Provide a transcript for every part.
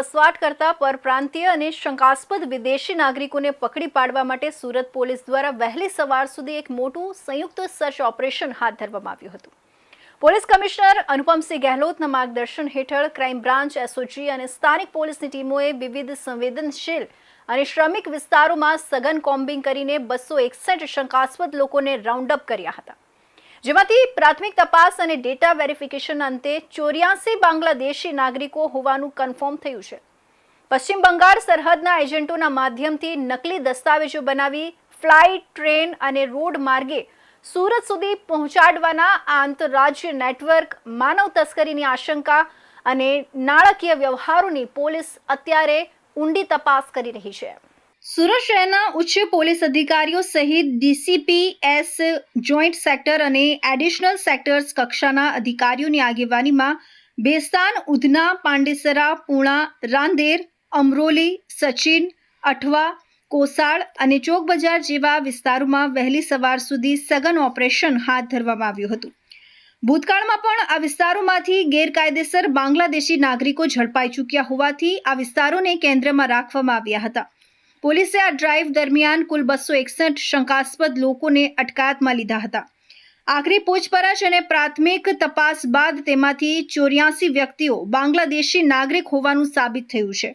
વસવાટ કરતા પરપ્રાંતીય અને શંકાસ્પદ વિદેશી નાગરિકોને પકડી પાડવા માટે સુરત પોલીસ દ્વારા વહેલી સવાર સુધી એક મોટું સંયુક્ત સર્ચ ઓપરેશન હાથ ધરવામાં આવ્યું હતું। પોલીસ કમિશનર અનુપમસિંહ ગહેલોતના માર્ગદર્શન હેઠળ ક્રાઇમ બ્રાન્ચ, એસઓજી અને સ્થાનિક પોલીસની ટીમોએ વિવિધ સંવેદનશીલ અને શ્રમિક વિસ્તારોમાં સઘન કોમ્બિંગ કરીને 261 શંકાસ્પદ લોકોને રાઉન્ડ અપ કર્યા હતા, જેમાંથી પ્રાથમિક તપાસ અને ડેટા વેરિફિકેશન અંતે 84 બાંગ્લાદેશી નાગરિકો હોવાનું કન્ફર્મ થયું છે। પશ્ચિમ બંગાળ સરહદના એજન્ટોના માધ્યમથી નકલી દસ્તાવેજો બનાવી ફ્લાઇટ, ટ્રેન અને રોડ માર્ગે સુરત સુધી પહોંચાડવાના આ આંતરરાજ્ય નેટવર્ક, માનવ તસ્કરીની આશંકા અને નાણાકીય વ્યવહારોની પોલીસ અત્યારે ઊંડી તપાસ કરી રહી છે। સુરત શહેરના ઉચ્ચ પોલીસ અધિકારીઓ સહિત ડીસીપી એસ, જોઈન્ટ સેક્ટર અને એડિશનલ સેક્ટર્સ કક્ષાના અધિકારીઓની આગેવાનીમાં બેસ્તાન, ઉધના, પાંડેસરા, પૂણા, રાંદેર, અમરોલી, સચિન, અઠવા, કોસાળ અને ચોક બજાર જેવા વિસ્તારોમાં વહેલી સવાર સુધી સઘન ઓપરેશન હાથ ધરવામાં આવ્યું હતું। ભૂતકાળમાં પણ આ વિસ્તારોમાંથી ગેરકાયદેસર બાંગ્લાદેશી નાગરિકો ઝડપાઈ ચૂક્યા હોવાથી આ વિસ્તારોને કેન્દ્રમાં રાખવામાં આવ્યા હતા। પોલીસે આ ડ્રાઈવ દરમિયાન કુલ 261 શંકાસ્પદ લોકોને અટકાયતમાં લીધા હતા। આખરી પૂછપરછ અને પ્રાથમિક તપાસ બાદ તેમાંથી 84 વ્યક્તિઓ બાંગ્લાદેશી નાગરિક હોવાનું સાબિત થયું છે,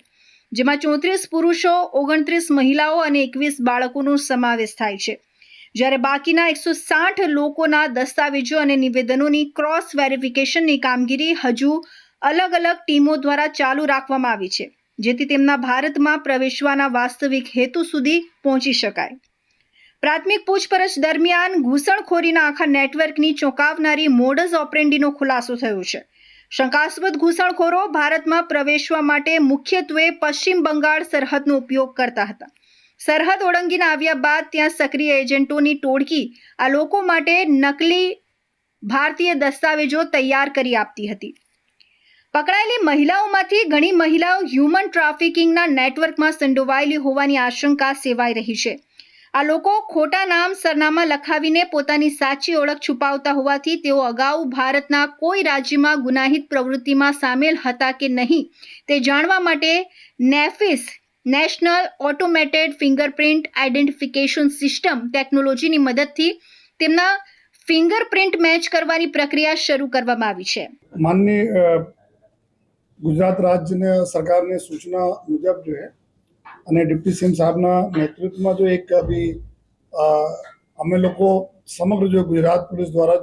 જેમાં 34 પુરુષો, 29 મહિલાઓ અને 21 બાળકોનો સમાવેશ થાય છે, જ્યારે બાકીના 160 લોકોના દસ્તાવેજો અને નિવેદનોની ક્રોસ વેરિફિકેશનની કામગીરી હજુ અલગ અલગ ટીમો દ્વારા ચાલુ રાખવામાં આવી છે, જેથી તેમના ભારતમાં પ્રવેશવાના વાસ્તવિક હેતુ સુધી પહોંચી શકાય। પ્રાથમિક પૂછપરછ દરમિયાન ઘૂસણખોરીના આખા નેટવર્કની ચોંકાવનારી મોડસ ઓપરેન્ડીનો ખુલાસો થયો છે। શંકાસ્પદ ઘૂસણખોરો ભારતમાં પ્રવેશવા માટે મુખ્યત્વે પશ્ચિમ બંગાળ સરહદનો ઉપયોગ કરતા હતા। સરહદ ઓળંગીને આવ્યા બાદ ત્યાં સક્રિય એજન્ટોની ટોળકી આ લોકો માટે નકલી ભારતીય દસ્તાવેજો તૈયાર કરી આપતી હતી। પકડાયેલી મહિલાઓમાંથી ઘણી મહિલાઓ હ્યુમન ટ્રાફિકિંગના નેટવર્કમાં સંડોવાયેલી હોવાની આશંકા સેવાઈ રહી છે। આ લોકો ખોટા નામ, સરનામા લખાવીને પોતાની સાચી ઓળખ છુપાવતા હોવાથી તેઓ અગાઉ ભારતના કોઈ રાજ્યમાં ગુનાહિત પ્રવૃત્તિમાં સામેલ હતા કે નહીં તે જાણવા માટે NAFIS, national automated fingerprint identification system ટેકનોલોજીની મદદથી તેમના ફિંગરપ્રિન્ટ મેચ કરવાની પ્રક્રિયા શરૂ કરવામાં આવી છે। माननीय गुजरात राज्य सरकार ने सूचना मुजब जो है અને ડિપ્ટી સીએમ સાહેબના નેતૃત્વમાં જો એક અભી અમે લોકો સમગ્ર जो गुजरात पुलिस द्वारा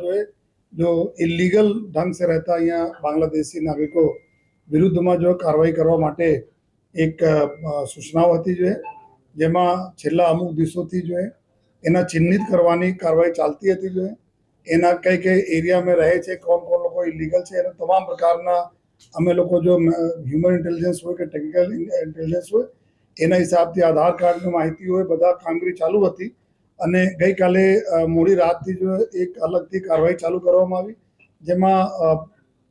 जो इलीगल ढंग से रहता અહીંયા બાંગ્લાદેશી નાગરિકો વિરુદ્ધમાં જો કાર્યવાહી કરવા માટે એક સૂચનાઓ હતી, જો જેમાં છેલ્લા અમુક દિવસોથી જો એના ચિહ્નિત કરવાની કાર્યવાહી ચાલતી હતી। જો એના કઈ કઈ એરિયામાં રહે છે, કોણ કોણ લોકો ઇલીગલ છે, એના તમામ પ્રકારના અમે લોકો જો હ્યુમન ઇન્ટેલિજન્સ હોય કે ટેકનિકલ ઇન્ટેલિજન્સ હોય એના હિસાબથી આધાર કાર્ડની માહિતી હોય બધા કામગીરી ચાલુ હતી। અને ગઈકાલે મોડી રાતથી જો એક અલગથી કાર્યવાહી ચાલુ કરવામાં આવી, જેમાં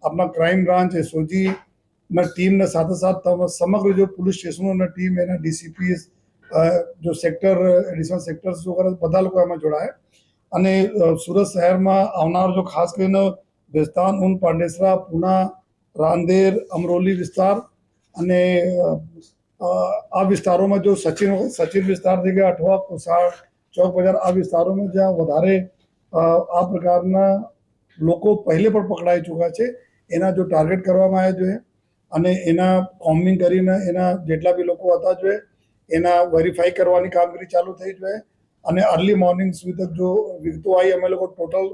આપણા ક્રાઇમ બ્રાન્ચ, એસઓજીના ટીમના સાથે સમગ્ર જો પોલીસ સ્ટેશનોના ટીમ, એના ડીસીપી, જો સેક્ટર, એડિશનલ સેક્ટર્સ વગેરે બધા લોકો એમાં જોડાયા। અને સુરત શહેરમાં આવનાર જો ખાસ કરીને બેસ્તાન, ઊન, પાંડેસરા, પૂના, રાંદેર, અમરોલી વિસ્તાર અને આ વિસ્તારોમાં જો સચિન વિસ્તાર થઈ ગયા, અઠવા, કોસાળ, ચોક બજાર, આ વિસ્તારોમાં જ્યાં વધારે આ પ્રકારના લોકો પહેલે પણ પકડાઈ ચૂક્યા છે એના જો ટાર્ગેટ કરવામાં આવ્યા જોઈએ અને એના કોમ્બિંગ કરીને એના જેટલા બી લોકો હતા જોઈએ એના વેરીફાઈ કરવાની કામગીરી ચાલુ થઈ જોઈએ। અને અર્લી મોર્નિંગ સુધી તક જો વિગતો આવી, અમે લોકો ટોટલ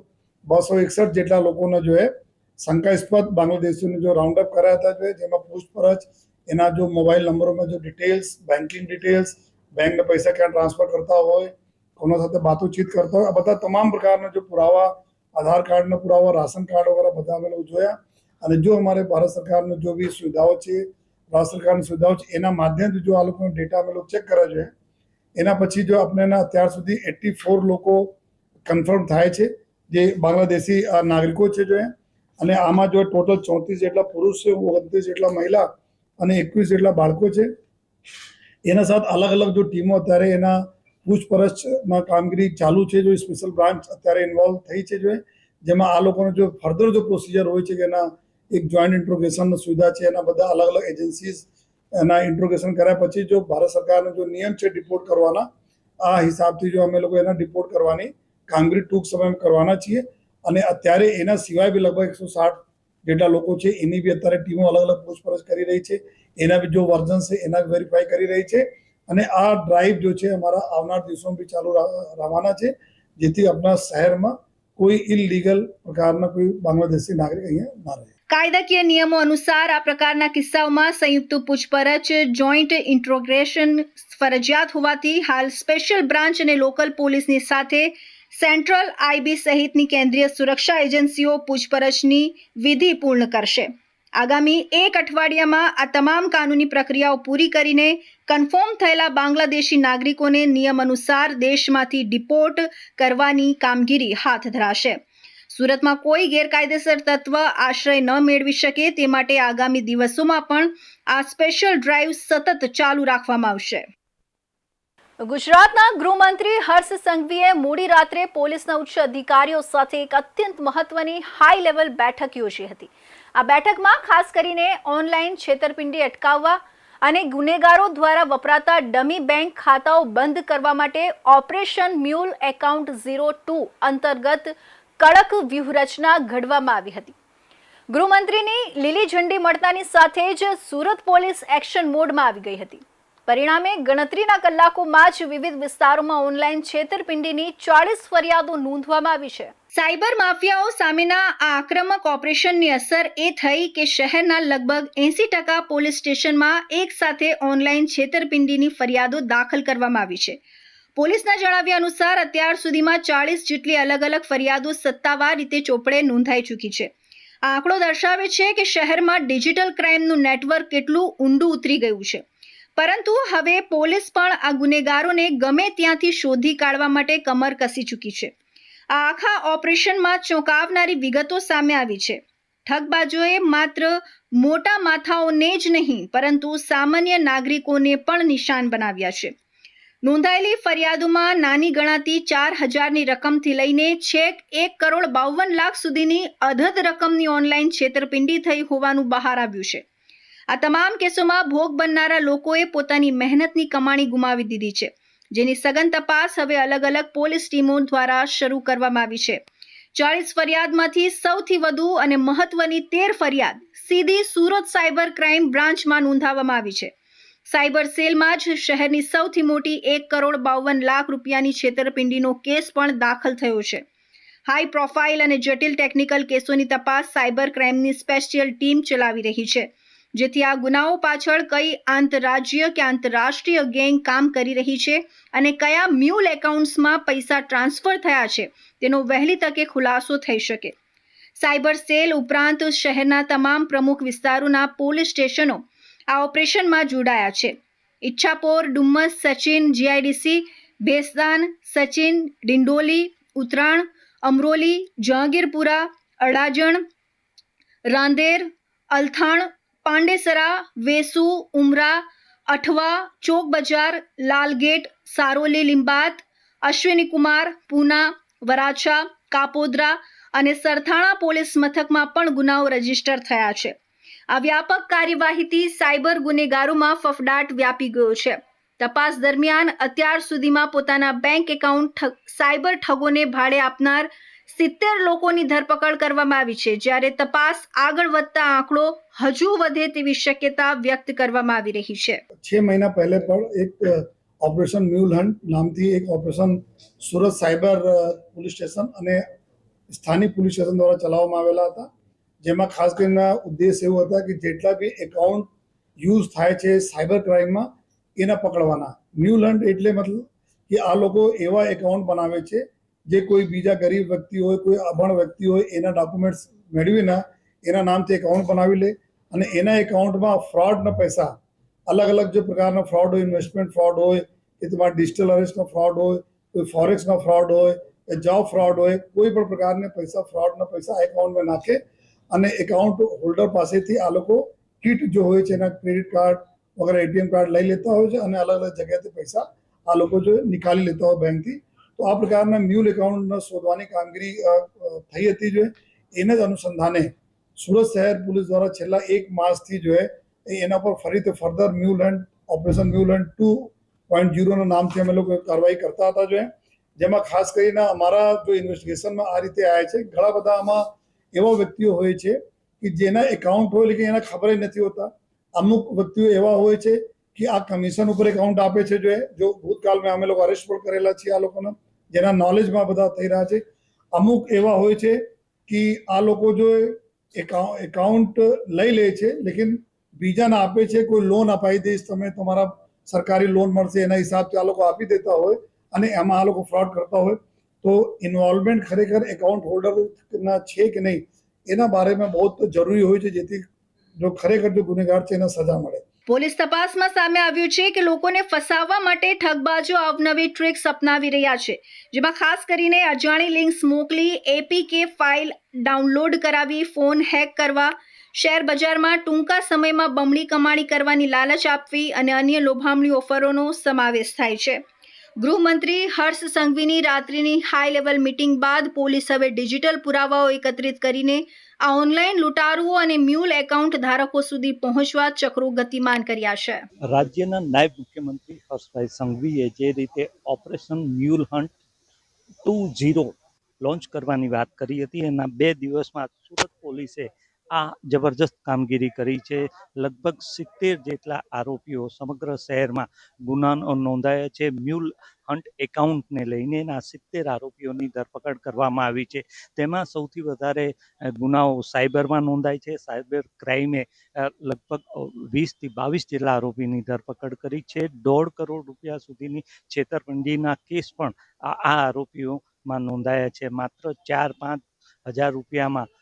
261 જેટલા લોકોને જો શંકાસ્પદ બાંગ્લાદેશીઓને જો રાઉન્ડ અપ કર્યા હતા, જો જેમાં પૂછપરછ, એના જો મોબાઈલ નંબરોમાં જો ડિટેલ્સ, બેન્કિંગ ડિટેલ્સ, બેંકને પૈસા ક્યાં ટ્રાન્સફર કરતા હોય, કોના સાથે બાતચીત કરતા હોય, આ બધા તમામ પ્રકારના જો પુરાવા, આધાર કાર્ડના પુરાવા, રાશન કાર્ડ વગેરે બધા અમે લોકો જોયા। અને જો અમારે ભારત સરકારની જો બી સુવિધાઓ છે, ભારત સરકારની સુવિધાઓ છે, એના માધ્યમથી જો આ લોકોનો ડેટા અમે લોકો ચેક કર્યા છે, એના પછી જો આપણે અત્યાર સુધી 84 લોકો કન્ફર્મ થાય છે જે બાંગ્લાદેશી નાગરિકો છે જો અને આમાં જો ટોટલ 34 જેટલા પુરુષ છે, 29 જેટલા મહિલા અને 21 જેટલા બાળકો છે। એના સાથે અલગ અલગ જો ટીમો અત્યારે એના પૂછપરછમાં કામગીરી ચાલુ છે, જો સ્પેશિયલ બ્રાન્ચ અત્યારે ઇન્વોલ્વ થઈ છે, જો જેમાં આ લોકોનો જો ફર્ધર જો પ્રોસિજર હોય છે કે એના એક જોઈન્ટ ઇન્ટ્રોગેશનની સુવિધા છે, એના બધા અલગ અલગ એજન્સીઝ એના ઇન્ટ્રોગેશન કર્યા પછી જો ભારત સરકારનો જો નિયમ છે ડિપોર્ટ કરવાના, આ હિસાબથી જો અમે લોકો એના ડિપોર્ટ કરવાની કામગીરી ટૂંક સમયમાં કરવાના છીએ. અને અત્યારે એના સિવાય બી લગભગ 160 જેટલા લોકો છે એની બી અત્યારે ટીમો અલગ અલગ પૂછપરછ કરી રહી છે. એના બી જો વર્ઝન છે એના બી વેરીફાઈ કરી રહી છે. અને આ ડ્રાઈવ જો છે અમારા આવનાર દિવસોમાં બી ચાલુ રહેવાના છે, જેથી આપણા શહેરમાં કોઈ ઇલીગલ પ્રકારના કોઈ બાંગ્લાદેશી નાગરિક અહીંયા ના રહે. કાયદાકીય નિયમો અનુસાર આ પ્રકારના કિસ્સાઓમાં સંયુક્ત પૂછપરછ જોઈન્ટ ઇન્ટ્રોગેશન ફરજિયાત હોવાથી હાલ સ્પેશિયલ બ્રાન્ચ અને લોકલ પોલીસની સાથે સેન્ટ્રલ આઈબી સહિતની કેન્દ્રીય સુરક્ષા એજન્સીઓ પૂછપરછની વિધિ પૂર્ણ કરશે. આગામી 1 અઠવાડિયામાં આ તમામ કાનૂની પ્રક્રિયાઓ પૂરી કરીને કન્ફર્મ થયેલા બાંગ્લાદેશી નાગરિકોને નિયમ અનુસાર દેશમાંથી ડિપોર્ટ કરવાની કામગીરી હાથ ધરાશે. સુરતમાં કોઈ ગેરકાયદેસર તત્વ આશ્રય ન મેળવી શકે તે માટે આગામી દિવસોમાં પણ આ સ્પેશિયલ ડ્રાઈવ સતત ચાલુ રાખવામાં આવશે. ગુજરાતના ગૃહમંત્રી હર્ષ સંઘવીએ મોડી રાત્રે પોલીસના ઉચ્ચ અધિકારીઓ સાથે એક અત્યંત મહત્વની હાઈ લેવલ બેઠક યોજી હતી. આ બેઠકમાં ખાસ કરીને ઓનલાઈન છેતરપિંડી અટકાવવા અને ગુનેગારો દ્વારા વપરાતા ડમી બેંક ખાતાઓ બંધ કરવા માટે ઓપરેશન મ્યુલ એકાઉન્ટ 02 અંતર્ગત કડક વ્યૂહરચના ઘડવામાં આવી હતી. ગૃહમંત્રીની લીલી ઝંડી મળતાની સાથે જ સુરત પોલીસ એક્શન મોડમાં આવી ગઈ હતી. પરિણામે ગણતરીના કલાકોમાં જ વિવિધ વિસ્તારોમાં ઓનલાઈન છેતરપિંડીની 40 ફરિયાદો નોંધવામાં આવી છે. સાયબર માફિયાઓ સામેના આ આક્રમક ઓપરેશનની અસર એ થઈ કે શહેરના લગભગ 80% પોલીસ સ્ટેશનમાં એક સાથે ઓનલાઈન છેતરપિંડીની ફરિયાદો દાખલ કરવામાં આવી છે. પોલીસના જણાવ્યા અનુસાર અત્યાર સુધીમાં 40 જેટલી અલગ અલગ ફરિયાદો સત્તાવાર રીતે ચોપડે નોંધાઈ ચૂકી છે. આ આંકડો દર્શાવે છે કે શહેરમાં ડિજિટલ ક્રાઇમનું નેટવર્ક કેટલું ઊંડું ઉતરી ગયું છે. પરંતુ હવે પોલીસ પણ આ ગુનેગારોને ગમે ત્યાંથી શોધી કાઢવા માટે કમર કસી ચૂકી છે. આ આખા ઓપરેશનમાં ચોંકાવનારી વિગતો સામે આવી છે. ઠગબાજોએ માત્ર મોટા માથાઓને જ નહીં પરંતુ સામાન્ય નાગરિકોને પણ નિશાન બનાવ્યા છે. નોંધાયેલી ફરિયાદોમાં નાની ગણાતી 4,000ની રકમથી લઈને છેક 1,52,00,000 સુધીની અધધ રકમની ઓનલાઈન છેતરપિંડી થઈ હોવાનું બહાર આવ્યું છે. આ તમામ કેસોમાં ભોગ બનનારા લોકોએ પોતાની મહેનતની કમાણી ગુમાવી દીધી છે, જેની સઘન તપાસ હવે અલગ અલગ પોલીસ ટીમો દ્વારા શરૂ કરવામાં આવી છે. 40 ફરિયાદમાંથી સૌથી વધુ અને મહત્વની 13 ફરિયાદ સીધી સુરત સાયબર ક્રાઇમ બ્રાન્ચમાં નોંધાવવામાં આવી છે. સાયબર સેલમાં જ શહેરની સૌથી મોટી 1,52,00,000 રૂપિયાની છેતરપિંડીનો કેસ પણ દાખલ થયો છે. હાઈ પ્રોફાઇલ અને જટિલ ટેકનિકલ કેસોની તપાસ સાયબર ક્રાઇમની સ્પેશિયલ ટીમ ચલાવી રહી છે, જેથી આ ગુનાઓ પાછળ કઈ આંતરરાજ્ય કે આંતરરાષ્ટ્રીય ગેંગ કામ કરી રહી છે અને કયા મ્યુલ એકાઉન્ટ્સમાં પૈસા ટ્રાન્સફર થયા છે તેનો વહેલી તકે ખુલાસો થઈ શકે. સાયબર સેલ ઉપરાંત શહેરના તમામ પ્રમુખ વિસ્તારોના પોલીસ સ્ટેશનો આ ઓપરેશનમાં જોડાયા છે. ઈચ્છાપોર, ડુમ્મસ, સચિન, જીઆઈડીસી, ભેસ્તાન, સચિન, ડિંડોલી, ઉત્તરાણ, અમરોલી, જહાંગીરપુરા, અડાજણ, રાંદેર, અલથાણ, પાંડેસરા, વેસુ, ઉમરા, અઠવા, ચોક બજાર, લાલગેટ, સારોલી, લિંબાત, અશ્વિનીકુમાર, પૂના, વરાછા, કાપોદ્રા અને સરથાણા પોલીસ મથકમાં પણ ગુનાઓ રજીસ્ટર થયા છે. આ વ્યાપક કાર્યવાહીથી સાયબર ગુનેગારોમાં ફફડાટ વ્યાપી ગયો છે. તપાસ દરમિયાન અત્યાર સુધીમાં પોતાના બેંક એકાઉન્ટ સાયબર ઠગોને ભાડે આપનાર 70 લોકોની ધરપકડ કરવામાં આવી છે, જ્યારે તપાસ આગળ વધતા આંકડો હજુ વધે તેવી શક્યતા વ્યક્ત કરવામાં આવી રહી છે. 6 મહિના પહેલે પણ એક ઓપરેશન મ્યુલ હન્ટ નામથી એક operation Surat cyber police station અને સ્થાનિક પોલીસ સ્ટેશન દ્વારા ચલાવવામાં આવેલા હતા, જેમાં ખાસ કરીને ઉદ્દેશ એવો હતા કે જેટલા બી એકાઉન્ટ યુઝ થાય છે સાયબર ક્રાઇમમાં એના પકડવાના. મ્યુલ હન્ટ એટલે મતલબ કે આ લોકો એવા એકાઉન્ટ બનાવે છે જે કોઈ બીજા ગરીબ વ્યક્તિ હોય, કોઈ અભણ વ્યક્તિ હોય, એના ડોક્યુમેન્ટ્સ મેળવીને એના નામથી એકાઉન્ટ બનાવી લે અને એના એકાઉન્ટમાં ફ્રોડના પૈસા અલગ અલગ જે પ્રકારના ફ્રોડ હોય, ઇન્વેસ્ટમેન્ટ ફ્રોડ હોય કે તમારા ડિજિટલ અરેસ્ટનો ફ્રોડ હોય, કોઈ ફોરેક્સનો ફ્રોડ હોય, જોબ ફ્રોડ હોય, કોઈ પણ પ્રકારના પૈસા ફ્રોડના પૈસા એકાઉન્ટમાં નાખે અને એકાઉન્ટ હોલ્ડર પાસેથી આ લોકો કિટ જો હોય છે એના ક્રેડિટ કાર્ડ વગેરે એટીએમ કાર્ડ લઈ લેતા હોય છે અને અલગ અલગ જગ્યાએથી પૈસા આ લોકો જો નિકાળી લેતા હોય બેંકથી. તો આ પ્રકારના મ્યુલ એકાઉન્ટ શોધવાની કામગીરી થઈ હતી. જો એના જ અનુસંધાને સુરત શહેર પોલીસ દ્વારા છેલ્લા 1 માસથી જો એના પર ફરીથી further mule hunt operation mule hunt 2.0ના નામથી અમે લોકો કાર્યવાહી કરતા હતા જોઈએ, જેમાં ખાસ કરીને અમારા જો ઇન્વેસ્ટિગેશનમાં આ રીતે આવ્યા છે. ઘણા બધા આમાં એવા વ્યક્તિઓ હોય છે કે જેના એકાઉન્ટ હોય લેકિન એને ખબર જ નથી હોતા. અમુક વ્યક્તિઓ એવા હોય છે કે આ કમિશન ઉપર એકાઉન્ટ આપે છે જો ભૂતકાળમાં અમે લોકો અરેસ્ટ પણ કરેલા છીએ આ લોકોને, જેના નોલેજમાં બધા થઈ રહ્યા છે. અમુક એવા હોય છે કે આ લોકો જો એકાઉન્ટ લઈ લે છે લેકિન બીજાને આપે છે, કોઈ લોન અપાઈ દઈશ તમે, તમારા સરકારી લોન મળશે એના હિસાબથી આ લોકો આપી દેતા હોય અને એમાં આ લોકો ફ્રોડ કરતા હોય. તો ઇન્વોલ્વમેન્ટ ખરેખર એકાઉન્ટ હોલ્ડરના છે કે નહીં એના બારેમાં બહુ જરૂરી હોય છે, જેથી જો ખરેખર જો ગુનેગાર છે એને સજા મળે. પોલીસ તપાસમાં સામે આવ્યું છે કે લોકોને ફસાવવા માટે ઠગબાજો અવનવી ટ્રિક્સ અપનાવી રહ્યા છે, જેમાં ખાસ કરીને અજાણી લિંક્સ મોકલી એપીકે ફાઇલ ડાઉનલોડ કરાવી ફોન હેક કરવા, શેર બજારમાં ટૂંકા સમયમાં બમણી કમાણી કરવાની લાલચ આપવી અને અન્ય લોભામણી ઓફરોનો સમાવેશ થાય છે. ગૃહમંત્રી હર્ષ સંઘવીની રાત્રિની હાઈ લેવલ મીટિંગ બાદ પોલીસ હવે ડિજિટલ પુરાવાઓ એકત્રિત કરીને આ ઓનલાઈન લૂંટારુઓ અને મ્યુલ એકાઉન્ટ ધારકો સુધી પહોંચવા ચક્રો ગતિમાન કર્યા છે. રાજ્યના નાયબ મુખ્યમંત્રી હર્ષભાઈ સંઘવીએ જે રીતે ઓપરેશન મ્યુલ હન્ટ 2.0 લોન્ચ કરવાની વાત કરી હતી, એના 2 દિવસમાં સુરત પોલીસે આ જબરજસ્ત કામગીરી કરી છે. લગભગ 70 જેટલા આરોપીઓ સમગ્ર શહેરમાં ગુના નોંધાયા છે. મ્યુલ હન્ટ એકાઉન્ટને લઈને આ 70 આરોપીઓની ધરપકડ કરવામાં આવી છે. તેમાં સૌથી વધારે ગુનાઓ સાયબરમાં નોંધાય છે. સાયબર ક્રાઇમે લગભગ 20 થી 22 જેટલા આરોપીની ધરપકડ કરી છે. 1.5 કરોડ રૂપિયા સુધીની છેતરપિંડીના કેસ પણ આ આરોપીઓમાં નોંધાયા છે. માત્ર 4-5 હજાર રૂપિયામાં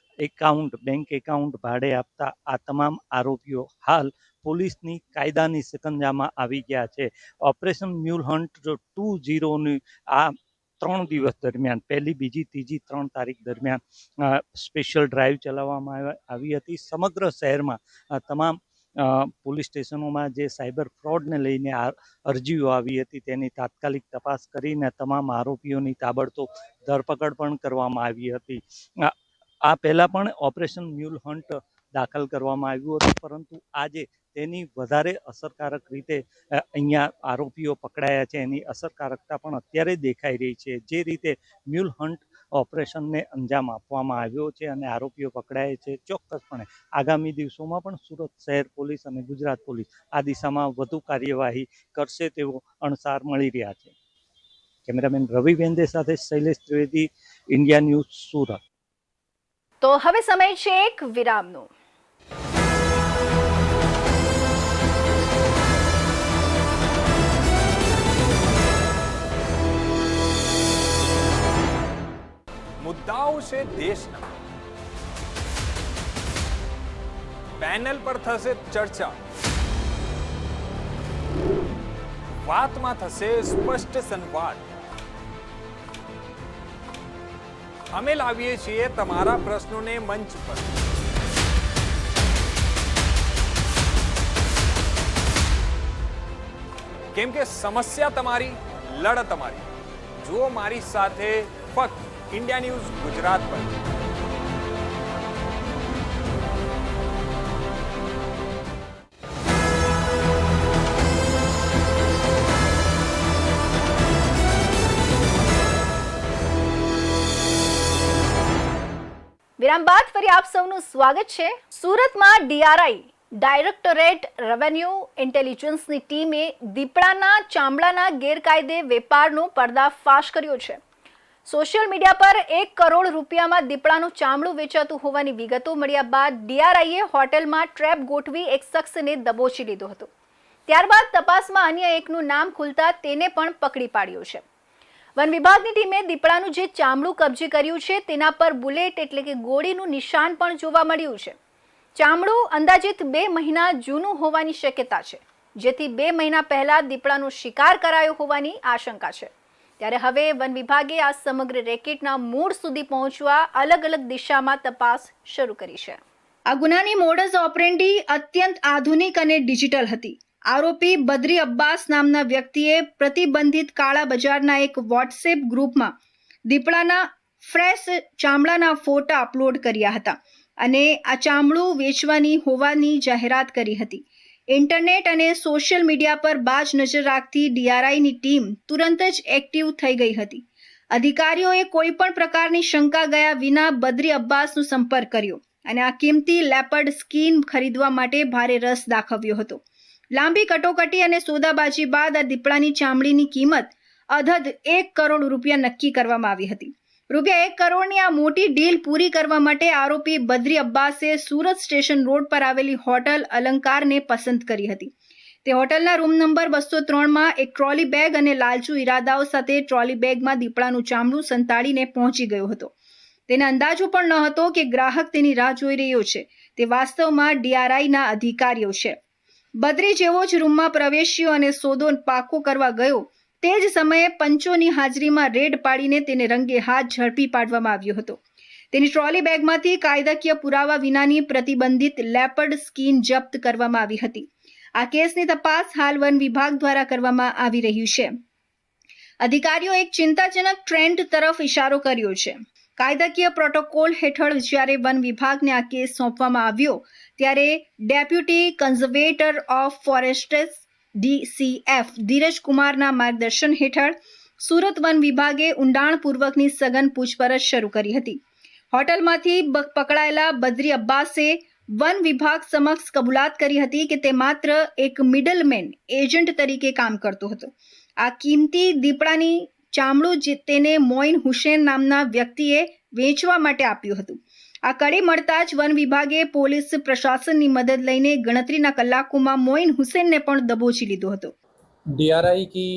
બેંક એકાઉન્ટ ભાડે આપતા આ તમામ આરોપીઓ હાલ પોલીસની કાયદાની સિકંજામાં આવી ગયા છે. ઓપરેશન મ્યુલ હન્ટ 2.0ની આ 3 દિવસ દરમિયાન 1, 2, 3, 3 તારીખ દરમિયાન સ્પેશિયલ ડ્રાઈવ ચલાવવામાં આવી હતી. સમગ્ર શહેરમાં તમામ પોલીસ સ્ટેશનોમાં જે સાયબર ફ્રોડને લઈને અરજીઓ આવી હતી તેની તાત્કાલિક તપાસ કરીને તમામ આરોપીઓની તાબડતોબ ધરપકડ પણ કરવામાં આવી હતી. આ પહેલાં પણ ઓપરેશન મ્યુલ હન્ટ દાખલ કરવામાં આવ્યું હતું, પરંતુ આજે તેની વધારે અસરકારક રીતે અહીંયા આરોપીઓ પકડાયા છે, એની અસરકારકતા પણ અત્યારે દેખાઈ રહી છે. જે રીતે મ્યુલ હન્ટ ઓપરેશનને અંજામ આપવામાં આવ્યો છે અને આરોપીઓ પકડાય છે, ચોક્કસપણે આગામી દિવસોમાં પણ સુરત શહેર પોલીસ અને ગુજરાત પોલીસ આ દિશામાં વધુ કાર્યવાહી કરશે તેવો અણસાર મળી રહ્યા છે. કેમેરામેન રવિ વેંદે સાથે શૈલેષ ત્રિવેદી, ઇન્ડિયા ન્યૂઝ, સુરત. તો હવે સમય છે એક વિરામનો. મુદ્દાઓ છે દેશના, પેનલ પર થશે ચર્ચા, વાતમાં થશે સ્પષ્ટ સંવાદ. અમે લાવીએ છીએ તમારા પ્રશ્નોને મંચ પર. કેમ કે સમસ્યા તમારી, લડત તમારી. જુઓ મારી સાથે ફક્ત ઇન્ડિયા ન્યૂઝ ગુજરાત પર. વિરામ બાદ ફરી આપ સૌનું સ્વાગત છે. સુરતમાં ડીઆરઆઈ ડાયરેક્ટોરેટ રેવન્યુ ઇન્ટેલિજન્સની ટીમે દીપડાના ચામડાના ગેરકાયદે વેપારનો પર્દાફાશ કર્યો છે. સોશિયલ મીડિયા પર 1 કરોડ રૂપિયામાં દીપડાનું ચામડું વેચાતું હોવાની વિગતો મળ્યા બાદ ડીઆરઆઈએ હોટેલમાં ટ્રેપ ગોઠવી એક શખ્સને દબોચી લીધો હતો. ત્યારબાદ તપાસમાં અન્ય એકનું નામ ખુલતા તેને પણ પકડી પાડ્યો છે. વન વિભાગની ટીમે દીપડાનું જે ચામડું કબજે કર્યું છે તેના પર બુલેટ એટલે કે ગોળીનું નિશાન પણ જોવા મળ્યું છે. ચામડું અંદાજિત 2 મહિના જૂનું હોવાની શક્યતા છે, જેથી 2 મહિના પહેલા દીપડાનો શિકાર કરાયો હોવાની આશંકા છે. ત્યારે હવે વન વિભાગે આ સમગ્ર રેકેટના મૂળ સુધી પહોંચવા અલગ અલગ દિશામાં તપાસ શરૂ કરી છે. આ ગુનાની મોડસ ઓપરેન્ડી અત્યંત આધુનિક અને ડિજિટલ હતી. આરોપી બદરી અબ્બાસ નામના વ્યક્તિએ પ્રતિબંધિત કાળા બજારના એક વોટ્સએપ ગ્રુપમાં દીપડાના ફ્રેશ ચામડાના ફોટા અપલોડ કર્યા હતા અને આ ચામડું વેચવાની હોવાની જાહેરાત કરી હતી. ઇન્ટરનેટ અને સોશિયલ મીડિયા પર બાજ નજર રાખતી ડીઆરઆઈની ટીમ તુરંત જ એક્ટિવ થઈ ગઈ હતી. અધિકારીઓએ કોઈ પણ પ્રકારની શંકા ગયા વિના બદ્રી અબ્બાસનો સંપર્ક કર્યો અને આ કિંમતી લેપર્ડ સ્કીન ખરીદવા માટે ભારે રસ દાખવ્યો હતો. લાંબી કટોકટી અને સોદાબાજી બાદ આ દીપડાની ચામડીની કિંમત અધધ 1 કરોડ રૂપિયા નક્કી કરવામાં આવી હતી. રૂપિયા 1 કરોડની આ મોટી ડીલ પૂરી કરવા માટે આરોપી બદ્રી અબ્બાસે સુરત સ્ટેશન રોડ પર આવેલી હોટલ અલંકારને પસંદ કરી હતી. તે હોટલના રૂમ નંબર 203માં એક ટ્રોલી બેગ અને લાલચુ ઈરાદાઓ સાથે ટ્રોલી બેગમાં દીપડાનું ચામડું સંતાડીને પહોંચી ગયો હતો. તેને અંદાજો પણ ન હતો કે ગ્રાહક તેની રાહ જોઈ રહ્યો છે. તે વાસ્તવમાં ડીઆરઆઈના અધિકારીઓ છે. બદ્રી જેવો જ રૂમમાં પ્રવેશ્યો અને સોદો પાકો કરવા ગયો તે જ સમયે પંચોની હાજરીમાં રેડ પાડીને તેને રંગે હાથ ઝડપી પાડવામાં આવ્યો હતો. તેની ટ્રોલી બેગમાંથી કાયદાકીય પુરાવા વિનાની પ્રતિબંધિત લેપર્ડ સ્કીન જપ્ત કરવામાં આવી હતી. આ કેસની તપાસ હાલ વન વિભાગ દ્વારા કરવામાં આવી રહ્યું છે. અધિકારીઓ એક ચિંતાજનક ટ્રેન્ડ તરફ ઇશારો કર્યો છે. કાયદાકીય પ્રોટોકોલ હેઠળ જ્યારે વન વિભાગને આ કેસ સોંપવામાં આવ્યો ત્યારે ડેપ્યુટી કન્ઝર્વેટર ઓફ ફોરેસ્ટ્સ DCF ધીરજ કુમારના માર્ગદર્શન હેઠળ સુરત વન વિભાગે ઊંડાણપૂર્વકની સઘન પૂછપરછ શરૂ કરી હતી. હોટલમાંથી પકડાયેલા બદ્રી અબ્બાસે વન વિભાગ સમક્ષ કબૂલાત કરી હતી કે તે માત્ર એક મિડલમેન એજન્ટ તરીકે કામ કરતો હતો. આ કિંમતી દીપડાની ચામડું તેને મોઇન હુસેન નામના વ્યક્તિએ વેચવા માટે આપ્યું હતું. આ કડી મળતા જ વન વિભાગે પોલીસ પ્રશાસનની મદદ લઈને ગણતરીના કલાકોમાં મોઇન હુસેનને પણ દબોચી લીધો હતો. डीआरआई की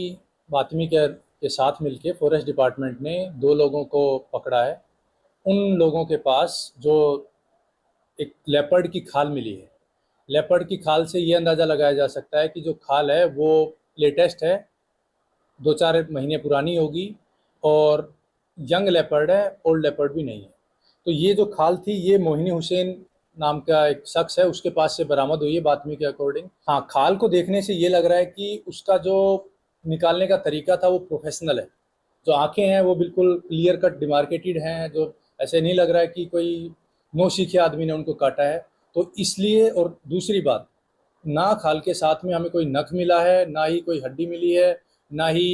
बातमी के साथ मिलके फॉरेस्ट डिपार्टमेंट ने 2 लोगों को पकड़ा है. उन लोगों के पास जो एक लेपर्ड की खाल मिली है. लेपर्ड की खाल से ये अंदाज़ा लगाया जा सकता है कि जो खाल है वो लेटेस्ट है, 2-4 महीने पुरानी होगी और यंग लेपर्ड है, ओल्ड लेपर्ड भी नहीं है. तो ये जो खाल थी ये मोहिनी हुसैन नाम का एक शख्स है उसके पास से बरामद हुई है बातमी के अकॉर्डिंग. हाँ, खाल को देखने से ये लग रहा है कि उसका जो निकालने का तरीका था वो प्रोफेशनल है. जो आंखें हैं वो बिल्कुल क्लियर कट डिमार्केटेड हैं. जो ऐसे नहीं लग रहा है कि कोई नो सीखे आदमी ने उनको काटा है. तो इसलिए और दूसरी बात, ना खाल के साथ में हमें कोई नख मिला है, ना ही कोई हड्डी मिली है, ना ही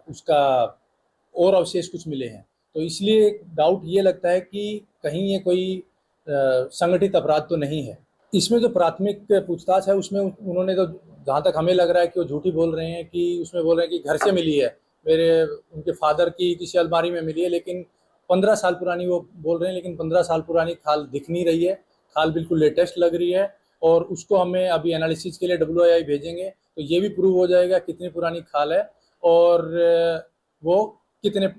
उसका और अवशेष कुछ मिले हैं. तो इसलिए डाउट ये लगता है कि कहीं ये कोई संगठित अपराध तो नहीं है. इसमें जो प्राथमिक पूछताछ है उसमें उन्होंने तो जहाँ तक हमें लग रहा है कि वो झूठी बोल रहे हैं कि उसमें बोल रहे हैं कि घर से मिली है, उनके फादर की किसी अलमारी में मिली है. लेकिन 15 साल पुरानी वो बोल रहे हैं, लेकिन 15 साल पुरानी खाल दिख नहीं रही है. खाल बिल्कुल लेटेस्ट लग रही है और उसको हमें अभी एनालिसिस के लिए WII भेजेंगे तो ये भी प्रूव हो जाएगा कितनी पुरानी खाल है और वो कितने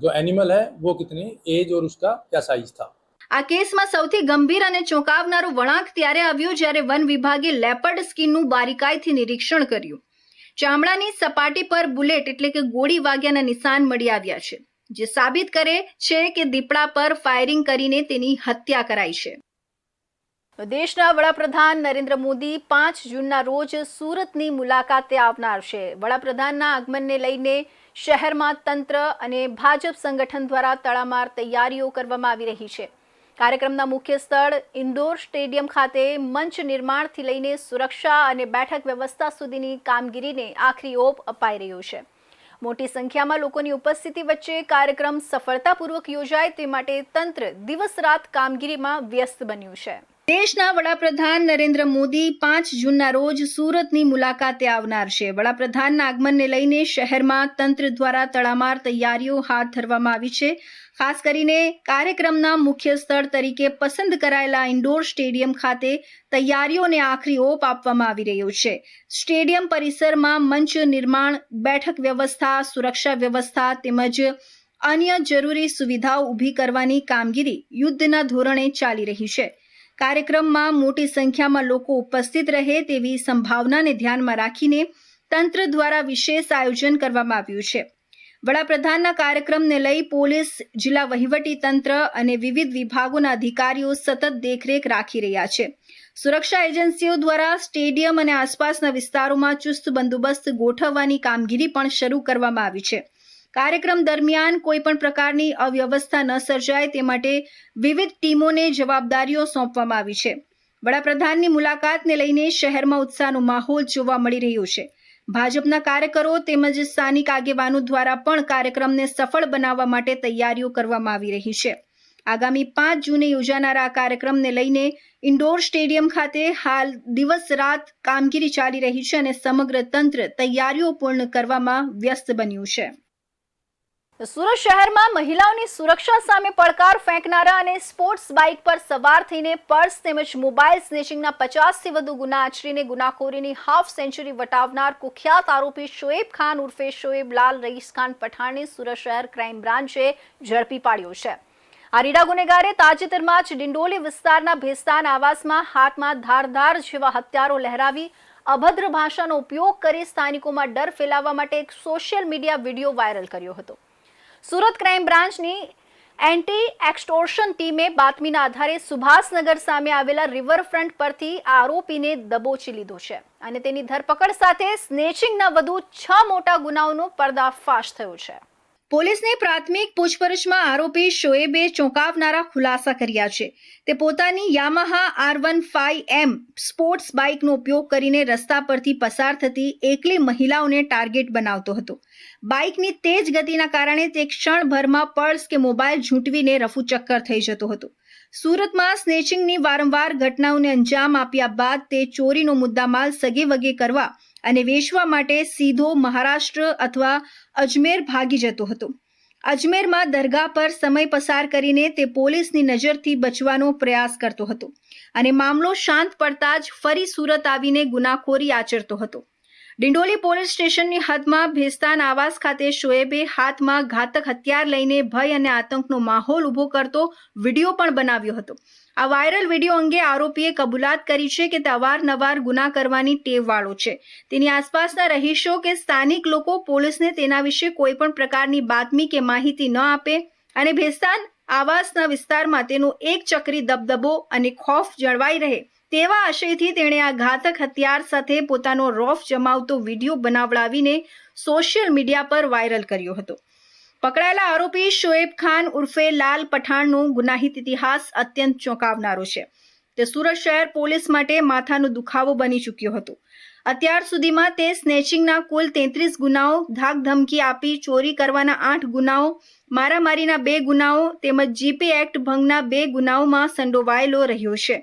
जो एनिमल है वो कितनी एज और उसका क्या साइज था. આ કેસમાં સૌથી ગંભીર અને ચોંકાવનારો વળાંક ત્યારે આવ્યો જ્યારે વન વિભાગે લેપર્ડ સ્કીનનું બારીકાઈથી નિરીક્ષણ કર્યું. ચામડાની સપાટી પર બુલેટ એટલે કે ગોળી વાગ્યાના નિશાન મળી આવ્યા છે, જે સાબિત કરે છે કે દીપડા પર ફાયરિંગ કરીને તેની હત્યા કરાઈ છે. દેશના વડાપ્રધાન નરેન્દ્ર મોદી 5 જૂનના રોજ સુરતની મુલાકાતે આવનાર છે. વડાપ્રધાનના આગમનને લઈને શહેરમાં તંત્ર અને ભાજપ સંગઠન દ્વારા તડામાર તૈયારીઓ કરવામાં આવી રહી છે. કાર્યક્રમના મુખ્ય સ્થળ ઇન્ડોર સ્ટેડિયમ ખાતે મંચ નિર્માણથી લઈને સુરક્ષા અને બેઠક વ્યવસ્થા સુધીની કામગીરીને આખરી ઓપ અપાઈ રહ્યો છે. મોટી સંખ્યામાં લોકોની ઉપસ્થિતિ વચ્ચે કાર્યક્રમ સફળતાપૂર્વક યોજાય તે માટે તંત્ર દિવસ રાત કામગીરીમાં વ્યસ્ત બન્યું છે. દેશના વડાપ્રધાન નરેન્દ્ર મોદી 5 જૂનના રોજ સુરતની મુલાકાતે આવનાર છે. વડાપ્રધાનના આગમનને લઈને શહેરમાં તંત્ર દ્વારા તડામાર તૈયારીઓ હાથ ધરવામાં આવી છે. ખાસ કરીને કાર્યક્રમના મુખ્ય સ્થળ તરીકે પસંદ કરાયેલા ઇન્ડોર સ્ટેડિયમ ખાતે તૈયારીઓને આખરી ઓપ આપવામાં આવી રહ્યો છે. સ્ટેડિયમ પરિસરમાં મંચ નિર્માણ, બેઠક વ્યવસ્થા, સુરક્ષા વ્યવસ્થા તેમજ અન્ય જરૂરી સુવિધાઓ ઊભી કરવાની કામગીરી યુદ્ધના ધોરણે ચાલી રહી છે. કાર્યક્રમમાં મોટી સંખ્યામાં લોકો ઉપસ્થિત રહે તેવી સંભાવનાને ધ્યાનમાં રાખીને તંત્ર દ્વારા વિશેષ આયોજન કરવામાં આવ્યું છે. વડાપ્રધાનના કાર્યક્રમને લઈ પોલીસ, જિલ્લા વહીવટી તંત્ર અને વિવિધ વિભાગોના અધિકારીઓ સતત દેખરેખ રાખી રહ્યા છે. સુરક્ષા એજન્સીઓ દ્વારા સ્ટેડિયમ અને આસપાસના વિસ્તારોમાં ચુસ્ત બંદોબસ્ત ગોઠવવાની કામગીરી પણ શરૂ કરવામાં આવી છે. કાર્યક્રમ દરમિયાન કોઈ પણ પ્રકારની અવ્યવસ્થા ન સર્જાય તે માટે વિવિધ ટીમોને જવાબદારીઓ સોંપવામાં આવી છે. વડાપ્રધાનની મુલાકાતને લઈને શહેરમાં ઉત્સાહનો માહોલ જોવા મળી રહ્યો છે. ભાજપના કાર્યકરો તેમજ સ્થાનિક આગેવાનો દ્વારા પણ કાર્યક્રમને સફળ બનાવવા માટે તૈયારીઓ કરવામાં આવી રહી છે. આગામી 5 જૂને યોજાનારા આ કાર્યક્રમને લઈને ઇન્ડોર સ્ટેડિયમ ખાતે હાલ દિવસ રાત કામગીરી ચાલી રહી છે અને સમગ્ર તંત્ર તૈયારીઓ પૂર્ણ કરવામાં વ્યસ્ત બન્યું છે. સુરત શહેરમાં મહિલાઓની સુરક્ષા સામે પડકાર ફેંકનારા અને સ્પોર્ટ્સ બાઇક પર સવાર થઈને પર્સ તેમજ મોબાઈલ સ્નેચિંગના 50થી વધુ ગુના આચરીને ગુનાખોરીની હાફ સેન્ચુરી વટાવનાર કુખ્યાત આરોપી શોએબ ખાન ઉર્ફે શોએબ લાલ રઈસ ખાન પઠાણને સુરત શહેર ક્રાઇમ બ્રાન્ચે ઝડપી પાડ્યો છે. આ રીડા ગુનેગારે તાજેતરમાં જ ડિંડોલી વિસ્તારના ભેસ્તાન આવાસમાં હાથમાં ધારદાર જેવા હથિયારો લહેરાવી અભદ્ર ભાષાનો ઉપયોગ કરી સ્થાનિકોમાં ડર ફેલાવવા માટે એક સોશિયલ મીડિયા વિડીયો વાયરલ કર્યો હતો. સુરત ક્રાઇમ બ્રાન્ચની એન્ટી એક્સટોર્શન ટીમે બાતમીના આધારે સુભાષનગર સામે આવેલા રિવરફ્રન્ટ પરથી આરોપીને દબોચી લીધો છે અને તેની ધરપકડ સાથે સ્નેચિંગના વધુ 6 મોટા ગુનાઓનો પર્દાફાશ થયો છે. પોલીસને પ્રાથમિક પૂછપરછમાં આરોપી શોએબે ચોંકાવનારા ખુલાસા કર્યા છે. તે પોતાની યામાહા R15M સ્પોર્ટ્સ બાઇકનો ઉપયોગ કરીને રસ્તા પરથી પસાર થતી એકલી મહિલાઓને ટાર્ગેટ બનાવતો હતો. બાઇકની તેજ ગતિના કારણે તે ક્ષણભરમાં પર્સ કે મોબાઈલ ઝૂંટવીને રફુચક્કર થઈ જતો હતો. સુરતમાં સ્નેચિંગની વારંવાર ઘટનાઓને અંજામ આપ્યા બાદ તે ચોરીનો મુદ્દામાલ સગેવગે કરવા અને વેચવા માટે સીધો મહારાષ્ટ્ર અથવા અજમેર ભાગી જતો હતો. અજમેરમાં દરગાહ પર સમય પસાર કરીને તે પોલીસની નજરથી બચવાનો પ્રયાસ કરતો હતો અને મામલો શાંત પડતા જ ફરી સુરત આવીને ગુનાખોરી આચરતો હતો. ડિંડોલી પોલીસ સ્ટેશનની હદમાં ભેસ્તાન આવાસ ખાતે શોએબે હાથમાં ઘાતક હથિયાર લઈને ભય અને આતંકનો માહોલ ઊભો કરતો વિડીયો પણ બનાવ્યો હતો. આ વાયરલ વિડીયો અંગે આરોપીએ કબૂલાત કરી છે કે તે અવારનવાર ગુના કરવાની ટેવવાળો છે. તેની આસપાસના રહીશો કે સ્થાનિક લોકો પોલીસને તેના વિશે કોઈ પણ પ્રકારની બાતમી કે માહિતી ન આપે અને ભેસ્તાન આવાસના વિસ્તારમાં તેનો એક ચક્રી દબદબો અને ખૌફ જળવાઈ રહે તેવા આશયથી તેણે આ ઘાતક હથિયાર સાથે પોતાનો રોફ જમાવતો વિડીયો બનાવડાવીને સોશિયલ મીડિયા પર વાયરલ કર્યો હતો. પકડાયેલા આરોપી શોએબ ખાન ઉર્ફે લાલ પઠાણનો ગુનાહિત ઇતિહાસ અત્યંત ચોંકાવનારો છે. તે સુરત શહેર પોલીસ માટે માથાનો દુખાવો બની ચૂક્યો હતો. અત્યાર સુધીમાં તે સ્નેચિંગના કુલ 33 ગુનાઓ, ધાકધમકી આપી ચોરી કરવાના 8 ગુનાઓ, મારામારીના 2 ગુનાઓ તેમજ જીપી એક્ટ ભંગના 2 ગુનાઓમાં સંડોવાયેલો રહ્યો છે.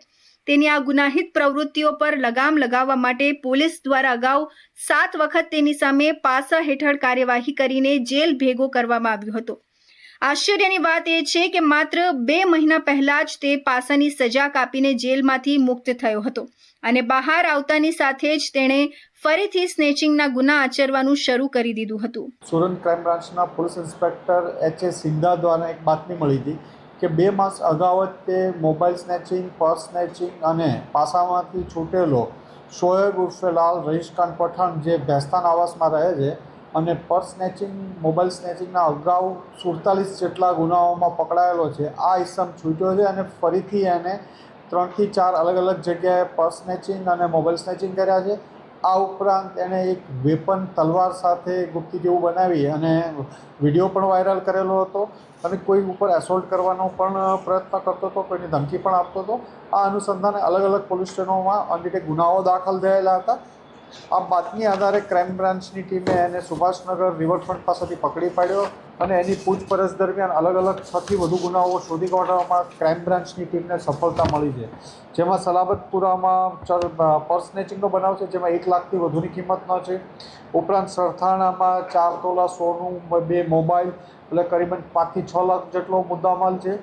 તેની આ ગુનાહિત પ્રવૃત્તિઓ પર લગામ લગાવવા માટે પોલીસ દ્વારા અગાઉ 7 વખત તેની સામે પાસા હેઠળ કાર્યવાહી કરીને જેલ ભેગો કરવામાં આવ્યો હતો. આશ્ચર્યની વાત એ છે કે માત્ર 2 મહિના પહેલા જ તે પાસાની સજા કાપીને જેલમાંથી મુક્ત થયો હતો અને બહાર આવતાની સાથે જ તેણે ફરીથી સ્નેચિંગના ગુના આચરવાનું શરૂ કરી દીધું હતું. સુરત ક્રાઇમ બ્રાન્ચના પોલીસ ઇન્સ્પેક્ટર H.A. સિંધા દ્વારા એક બાતમી મળી હતી કે 2 માસ અગાઉ જ તે મોબાઈલ સ્નેચિંગ, પર્સ સ્નેચિંગ અને પાસામાંથી છૂટેલો શોએબ ઉર્ફે લાલ રઈસ ખાન પઠાણ જે ભેસ્તાન આવાસમાં રહે છે અને પર્સ સ્નેચિંગ, મોબાઈલ સ્નેચિંગના અગાઉ 47 જેટલા ગુનાઓમાં પકડાયેલો છે. આ ઇસમ છૂટ્યો છે અને ફરીથી એને 3 થી 4 અલગ અલગ જગ્યાએ પર્સ સ્નેચિંગ અને મોબાઈલ સ્નેચિંગ કર્યા છે. આ ઉપરાંત એણે એક વેપન તલવાર સાથે ગુપ્તી જેવું બનાવી અને વિડીયો પણ વાયરલ કરેલો હતો અને કોઈ ઉપર એસોલ્ટ કરવાનો પણ પ્રયત્ન કરતો હતો, કોઈની ધમકી પણ આપતો હતો. આ અનુસંધાને અલગ અલગ પોલીસ સ્ટેશનોમાં અનેક ગુનાઓ દાખલ થયેલા હતા. આ બાતમી આધારે ક્રાઇમ બ્રાન્ચની ટીમે એને સુભાષનગર રિવરફ્રન્ટ પાસેથી પકડી પાડ્યો અને એની પૂછપરછ દરમિયાન અલગ અલગ 6થી વધુ ગુનાઓ શોધી કાઢવામાં ક્રાઇમ બ્રાન્ચની ટીમને સફળતા મળી છે. જેમાં સલાબતપુરામાં પર્સ સ્નેચિંગનો બનાવ છે જેમાં 1 લાખથી વધુની કિંમતનો છે. ઉપરાંત સરથાણામાં 4 તોલા સોનું, 2 મોબાઈલ એટલે કરીબન 5 થી 6 લાખ જેટલો મુદ્દામાલ છે.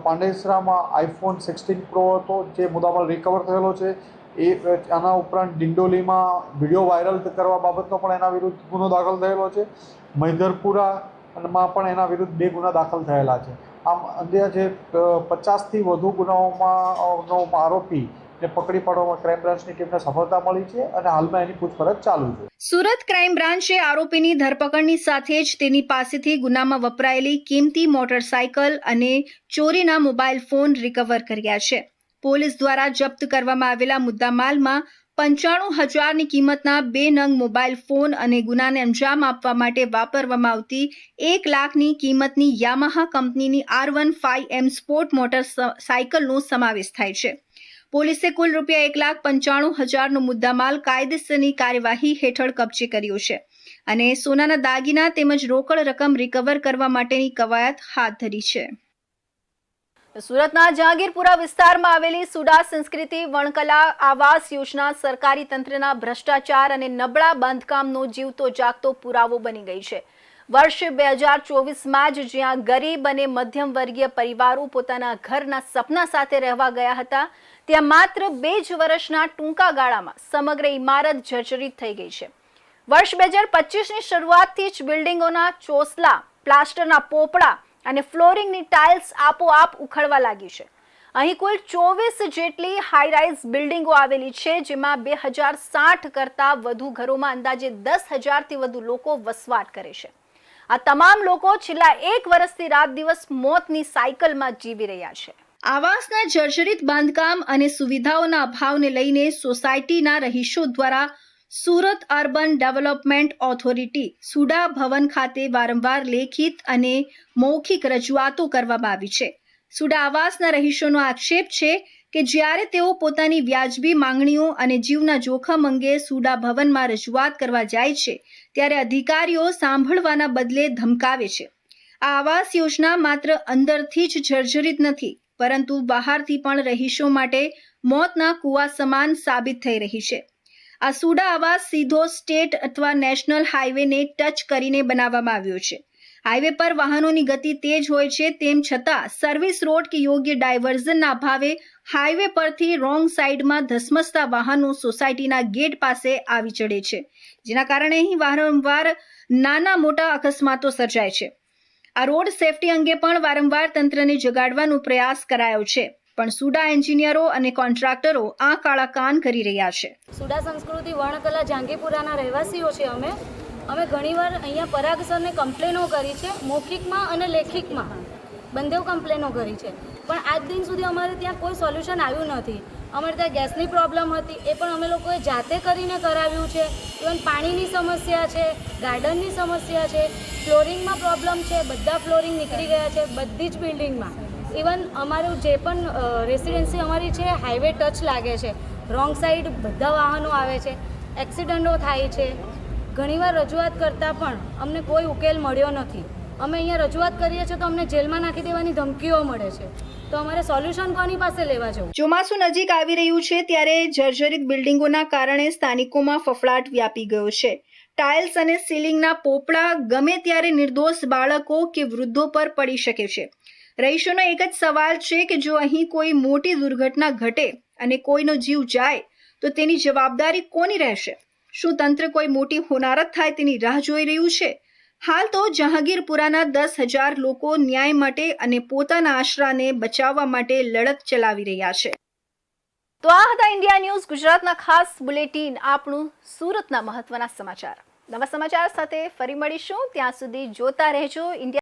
પાંડેસરામાં iPhone 16 Pro હતો જે મુદ્દામાલ રિકવર થયેલો છે. આના ઉપરાંત ડિંડોલીમાં વિડીયો વાયરલ કરવા બાબતનો પણ એના વિરુદ્ધ ગુનો દાખલ થયેલો છે. મહિધરપુરામાં પણ એના વિરુદ્ધ 2 ગુના દાખલ થયેલા છે. આમ અંદાજે 50થી વધુ ગુનાઓમાંનો આરોપી ને પકડી પાડવામાં ક્રાઇમ બ્રાન્ચની ટીમને સફળતા મળી છે અને હાલમાં એની પૂછપરછ ચાલુ છે. સુરત ક્રાઇમ બ્રાન્ચે આરોપીની ધરપકડની સાથે જ તેની પાસેથી ગુનામાં વપરાયેલી કિંમતી મોટરસાયકલ અને ચોરીના મોબાઈલ ફોન રિકવર કર્યા છે. પોલીસ દ્વારા જપ્ત કરવામાં આવેલા મુદ્દામાલમાં 95,000ની કિંમતના 2 નંગ મોબાઈલ ફોન અને ગુનાને અંજામ આપવા માટે વાપરવામાં આવતી 1 લાખની કિંમતની યામાહા કંપનીની R15M સ્પોર્ટ મોટર સાયકલનો સમાવેશ થાય છે. પોલીસે કુલ ₹1,95,000નો મુદ્દામાલ કાયદેસરની કાર્યવાહી હેઠળ કબજે કર્યો છે અને સોનાના દાગીના તેમજ રોકડ રકમ રિકવર કરવા માટેની કવાયત હાથ ધરી છે. સુરતના જહાંગીરપુરા વિસ્તારમાં આવેલી સુડા સંસ્કૃતિ વણકલા આવાસ યોજના સરકારી તંત્રના ભ્રષ્ટાચાર અને નબળા બાંધકામનો જીવતો જાગતો પુરાવો બની ગઈ છે. વર્ષ 2024માં જ જ્યાં ગરીબ અને મધ્યમ વર્ગીય પરિવારો પોતાના ઘરના સપના સાથે રહેવા ગયા હતા, ત્યાં માત્ર 2 જ વર્ષના ટૂંકા ગાળામાં સમગ્ર ઇમારત જર્જરિત થઈ ગઈ છે. વર્ષ 2025ની શરૂઆતથી જ બિલ્ડિંગોના ચોસલા, પ્લાસ્ટરના પોપડા અને ફ્લોરિંગની ટાઇલ્સ આપોઆપ ઉખડવા લાગી છે. અહીં કુલ 24 જેટલી હાઈરાઇઝ બિલ્ડિંગો આવેલી છે, જેમાં 2060 કરતાં વધુ ઘરોમાં અંદાજે 10,000થી વધુ લોકો વસવાટ કરે છે. આ તમામ લોકો છેલ્લા 1 વર્ષથી રાત દિવસ મોતની સાયકલમાં જીવી રહ્યા છે. આવાસના જર્જરિત બાંધકામ અને સુવિધાઓના અભાવને લઈને સોસાયટીના રહીશો દ્વારા સુરત અર્બન ડેવલપમેન્ટ ઓથોરિટી સુડા ભવન ખાતે વારંવાર લેખિત અને મૌખિક રજૂઆતો કરવામાં આવી છે. સુડા આવાસના રહીશોનો આક્ષેપ છે કે જ્યારે તેઓ પોતાની વ્યાજબી માંગણીઓ અને જીવના જોખમ અંગે સુડા ભવનમાં રજૂઆત કરવા જાય છે, ત્યારે અધિકારીઓ સાંભળવાના બદલે ધમકાવે છે. આ આવાસ યોજના માત્ર અંદરથી જ જર્જરિત નથી, પરંતુ બહારથી પણ રહીશો માટે મોતના કૂવા સમાન સાબિત થઈ રહી છે. આ સુડા આવાસ સીધો સ્ટેટ અથવા નેશનલ હાઈવેને ટચ કરીને બનાવવામાં આવ્યો છે. હાઈવે પર વાહનોની ગતિ તેજ હોય છે, તેમ છતાં સર્વિસ રોડ કે યોગ્ય ડાયવર્ઝનના અભાવે હાઈવે પરથી રોંગ સાઈડમાં ધસમસતા વાહનો સોસાયટીના ગેટ પાસે આવી ચડે છે, જેના કારણે અહીં વારંવાર નાના મોટા અકસ્માતો સર્જાય છે. આ રોડ સેફટી અંગે પણ વારંવાર તંત્રને જગાડવાનો પ્રયાસ કરાયો છે, પણ સુડા એન્જિનિયરો અને કોન્ટ્રાક્ટરો આ કાળા કાન કરી રહ્યા છે. સુડા સંસ્કૃતિ વર્ણકલા જહાંગીરપુરાના રહેવાસીઓ છે. અમે ઘણીવાર અહીંયા પરાગ સરને કમ્પ્લેનો કરી છે, મૌખિકમાં અને લેખિતમાં બંને કમ્પ્લેનો કરી છે, પણ આજ દિન સુધી અમારે ત્યાં કોઈ સોલ્યુશન આવ્યું નથી. અમારે ત્યાં ગેસની પ્રોબ્લેમ હતી, એ પણ અમે લોકોએ જાતે કરીને કરાવ્યું છે. ઇવન પાણીની સમસ્યા છે, ગાર્ડનની સમસ્યા છે, ફ્લોરિંગમાં પ્રોબ્લેમ છે, બધા ફ્લોરિંગ નીકળી ગયા છે બધી જ બિલ્ડિંગમાં. ઇવન અમારું જે પણ રેસિડેન્સી અમારી છે હાઈવે ટચ લાગે છે, રોંગ સાઈડ બધા વાહનો આવે છે, એક્સિડન્ટો થાય છે. ઘણીવાર રજૂઆત કરતાં પણ અમને કોઈ ઉકેલ મળ્યો નથી. અમે અહીંયા રજૂઆત કરીએ છીએ તો અમને જેલમાં નાખી દેવાની ધમકીઓ મળે છે. તો અમારે સોલ્યુશન કોની પાસે લેવા જવું? ચોમાસું નજીક આવી રહ્યું છે, ત્યારે જર્જરિત બિલ્ડિંગોના કારણે સ્થાનિકોમાં ફફડાટ વ્યાપી ગયો છે. ટાઇલ્સ અને સીલિંગના પોપડા ગમે ત્યારે નિર્દોષ બાળકો કે વૃદ્ધો પર પડી શકે છે. રહીશોનો એક જ સવાલ છે કે જો અહીં કોઈ મોટી દુર્ઘટના ઘટે અને કોઈનો જીવ જાય તો તેની જવાબદારી કોની રહેશે? શું તંત્ર કોઈ મોટી હોનારત થાય તેની રાહ જોઈ રહ્યું છે? હાલ તો જહાંગીરપુરાના 10,000 લોકો ન્યાય માટે અને પોતાના આશરાને બચાવવા માટે લડત ચલાવી રહ્યા છે. તો આ હતા ઇન્ડિયા ન્યૂઝ ગુજરાતના ખાસ બુલેટિન, આપણું સુરતના મહત્વના સમાચાર. નવા સમાચાર સાથે ફરી મળીશું. ત્યાં સુધી જોતા રહેજો ઇન્ડિયા.